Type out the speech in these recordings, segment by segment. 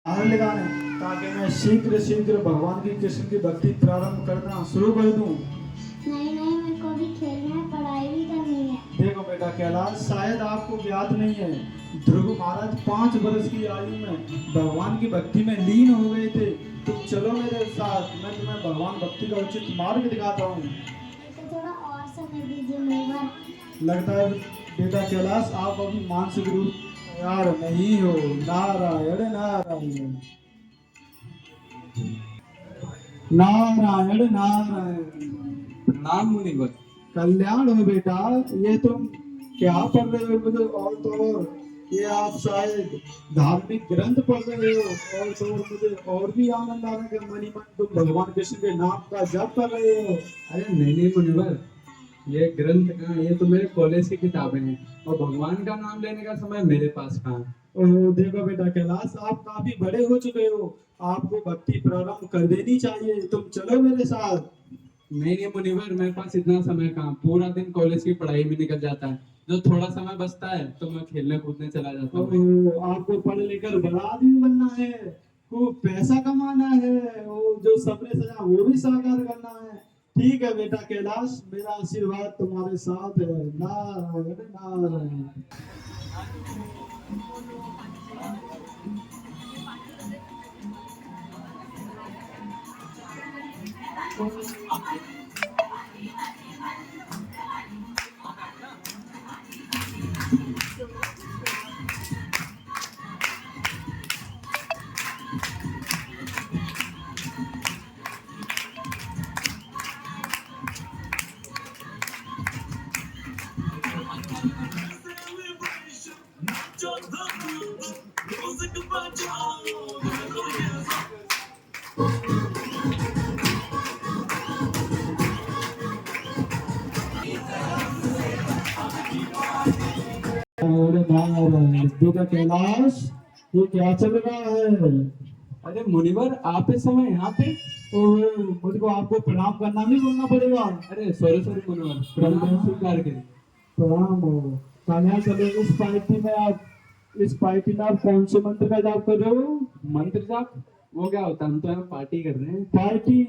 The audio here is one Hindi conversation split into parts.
हार लगाने ताकि मैं शीघ्र शीघ्र भगवान की कृष्ण की भक्ति प्रारंभ करना शुरू कर दूं। नहीं नहीं, मेरे को भी खेलना है, पढ़ाई भी करनी है। देखो बेटा कैलाश, शायद आपको ज्ञात नहीं है, ध्रुव महाराज 5 वर्ष की आयु में भगवान की भक्ति में लीन हो गए थे। तुम चलो मेरे साथ, मैं तुम्हें भगवान भक्ति का उचित मार्ग दिखाता हूँ। मेरे को थोड़ा और समय दीजिए मुनिवर। लगता है बेटा कैलाश आप अभी मानसिक रूप तैयार नहीं हो। नारायण नारायण नारायण नारायण। प्रणाम मुनिवर। कल्याण हो बेटा। ये तुम क्या पढ़ रहे हो मुझे और तो और, ये आप शायद धार्मिक ग्रंथ पढ़ रहे हो और तो और मुझे और भी आनंद आ रहा है कि मनी मन तुम भगवान कृष्ण के नाम का जप कर रहे हो। अरे नहीं मुनिवर, ये ग्रंथ कहाँ, ये तो मेरे कॉलेज की किताबें हैं और भगवान का नाम लेने का समय मेरे पास कहाँ। ओह देखो बेटा कैलाश, आप काफी बड़े हो चुके हो, आपको भक्ति प्रारंभ कर देनी चाहिए। तुम चलो मेरे साथ। नहीं मुनिवर, मेरे पास इतना समय कहाँ, पूरा दिन कॉलेज की पढ़ाई में निकल जाता है। जो थोड़ा समय बचता है तो मैं खेलने कूदने चला जाता हूँ। ओह, आपको पढ़ लिखकर बड़ा आदमी बनना है, खूब पैसा कमाना है, वो जो सपने सजा वो भी साकार करना है। ठीक है बेटा कैलाश, मेरा आशीर्वाद तुम्हारे साथ है। नारायण नारायण। नारायण नारायण। बेटा कैलाश, ये क्या चल रहा है? अरे मुनिवर, आप इस समय यहाँ पे? ओह, मुझको आपको प्रणाम करना भी बोलना पड़ेगा। अरे सॉरी सॉरी मुनिवर, प्रणाम स्वीकार करें। प्रणाम हो। कन्या चलो, इस पार्टी में आप कौन से मंत्र का जाप कर रहे हो? मंत्र जाप? वो क्या होता है, हम तो यहाँ पार्टी कर रहे हैं। पार्टी?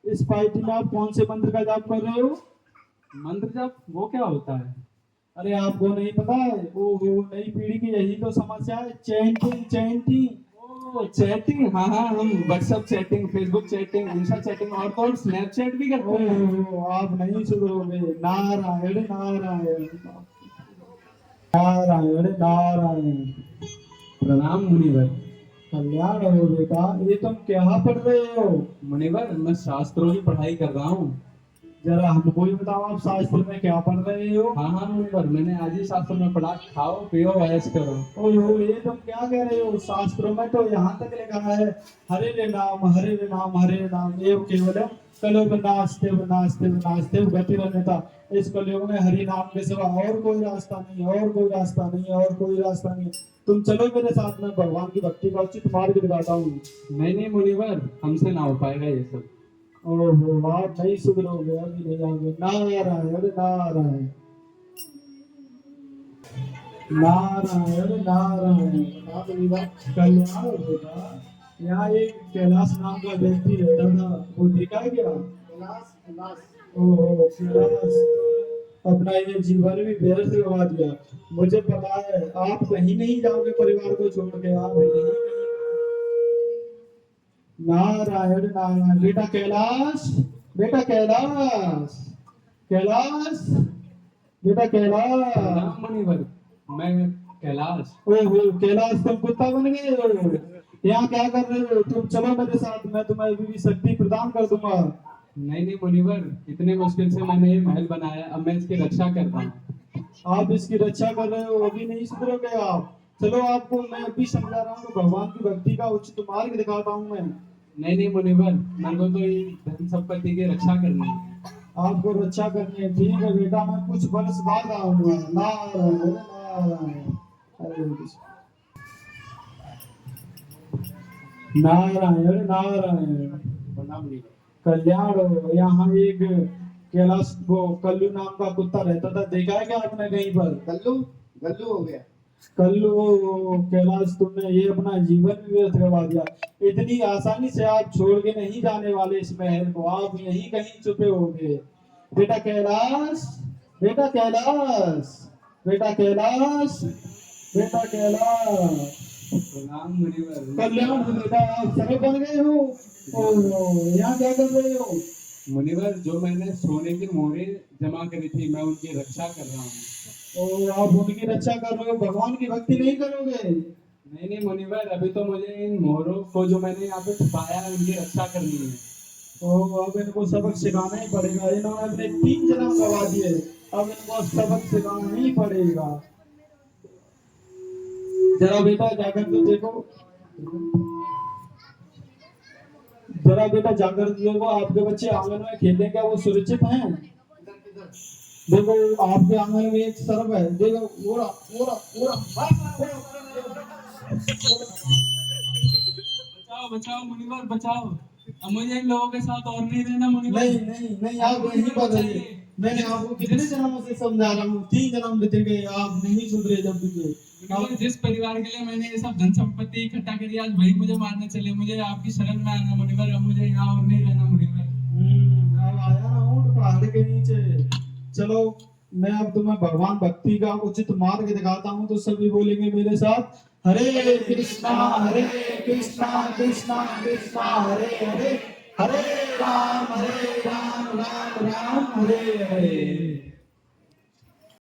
इस पार्टी में आप कौन से मंत्र का जाप कर रहे हो? मंत्र जाप वो क्या होता है? अरे आपको नहीं पता है? वो नई पीढ़ी की यही तो समस्या है, चैंटिंग चैंटिंग। ओ चैटिंग, हाँ हाँ, हम WhatsApp chatting, Facebook chatting, Insta chatting और तो और स्नैपचैट भी करते हैं। ओह, आप नहीं सुधरोगे। नारायण नारायण नारायण नारायण। प्रणाम मुनिवर। कल्याण हो बेटा। ये तुम क्या पढ़ रहे हो? मुनिवर, मैं शास्त्रों की पढ़ाई कर रहा हूँ। जरा हमको भी बताओ, आप शास्त्र में क्या पढ़ रहे हो? हाँ हाँ मुनिवर, मैंने आज ही शास्त्र में पढ़ा, खाओ पियो ऐश करो। ओह, ये तुम क्या कह रहे हो? शास्त्रों में तो यहाँ तक लिखा है, हरे रे नाम हरे रे नाम हरे रे नाम एव केवलम कलयुग नास्ते नास्ते नास्ते गतिरन्यता। इस कलयुग में हरि नाम के सिवा और कोई रास्ता नहीं, और कोई रास्ता नहीं, और कोई रास्ता नहीं। तुम चलो मेरे साथ में, भगवान की भक्ति का उचित मार्ग दिखाता हूँ। नहीं मुनिवर, हमसे ना हो पाएगा ये सब। ओहो, आप नहीं सुधरोगे, अभी नहीं जाओगे। नारायण नारायण नारायण नारायण। कल्याण होगा। यहाँ एक कैलाश नाम का व्यक्ति रहता था, वो देखा है क्या? ओहो कैलाश, अपना ये जीवन भी व्यर्थ गवा दिया। मुझे पता है आप कहीं नहीं जाओगे परिवार को छोड़ के, आप यहीं कहीं। नारायण नारायण। बेटा कैलाश, बेटा कैलाश, कैलाश, बेटा कैलाश। प्रणाम मुनिवर, मैं कैलाश। ओहो कैलाश, तुम कुत्ता बन गए हो? यहाँ क्या कर रहे हो? तुम चलो मेरे साथ, मैं तुम्हें अभी भी शक्ति प्रदान कर दूंगा। नहीं मुनिवर, इतने मुश्किल से मैंने ये महल बनाया, अब मैं इसकी रक्षा कर रहा हूँ। आप इसकी रक्षा कर रहे हो, अभी नहीं सुधरोगे आप। चलो, आपको मैं अभी समझा रहा हूँ, भगवान की भक्ति का उचित मार्ग दिखाता हूँ मैं। नहीं मुनिवर, मेरे को तो ये धन संपत्ति की रक्षा करनी है। आपको रक्षा करनी है? ठीक है बेटा, मैं कुछ वर्ष बाद आऊंगा। नारायण नारायण। हरे कृष्ण। नारायण नारायण। प्रणाम मुनिवर। कल्याण हो। यहाँ एक कैलाश वो कल्लू नाम का कुत्ता रहता था, देखा है क्या आपने कहीं पर? गल्लू गल्लू हो गया। कल वो कैलाश तुमने ये अपना जीवन भी व्यर्थ करवा दिया। इतनी आसानी से आप छोड़ के नहीं जाने वाले इस महल को, आप यहीं कहीं छुपे होंगे। बेटा कैलाश, बेटा कैलाश, बेटा कैलाश, बेटा कैलाश। प्रणाम मुनिवर। कल्याण हो बेटा, आप सर्व बन गए हो। ओ, यहाँ क्या कर रहे हो? मुनिवर, जो मैंने सोने की मोहरें जमा करी थी मैं उनकी रक्षा कर रहा हूँ। ओ, आप उनकी रक्षा कर रहे हो, भगवान की भक्ति नहीं करोगे? नहीं नहीं मुनिवर, अभी तो मुझे इन मोहरों को जो मैंने यहाँ पे छुपाया है उनकी रक्षा करनी है। ओ, अब इनको सबक सिखाना ही पड़ेगा। इन्होंने अपने 3 जन्म गवा दिए, अब इनको सबक सिखाना ही पड़ेगा। जरा बेटा जाकर तो देखो, जरा बेटा जाकर तो देखो, आपके बच्चे आंगन में खेलने क्या वो सुरक्षित हैं? देखो आपके आंगन में एक सर्प है, देखो ओरा ओरा ओरा। बचाओ बचाओ मुनिवर बचाओ, अब मुझे इन लोगों के साथ और नहीं रहना मुनिवर। नहीं नहीं नहीं, आप यही पर रहिए। मैंने आपको कितने जन्मों से समझा रहा हूँ, 3 जन्म बीत गए, आप नहीं सुधरे जब भी। मुनिवर, जिस परिवार के लिए मैंने ये सब धन संपत्ति इकट्ठा करी आज वही मुझे मारने चले। मुझे आपकी शरण में आना मुनिवर, अब मुझे यहाँ और नहीं रहना मुनिवर। अब आया ना ऊंट पहाड़ के नीचे। चलो मैं अब तुम्हें भगवान भक्ति का उचित मार्ग दिखाता हूँ, तो सभी बोलेंगे मेरे साथ, हरे कृष्णा कृष्णा कृष्णा हरे हरे, हरे राम राम राम हरे हरे।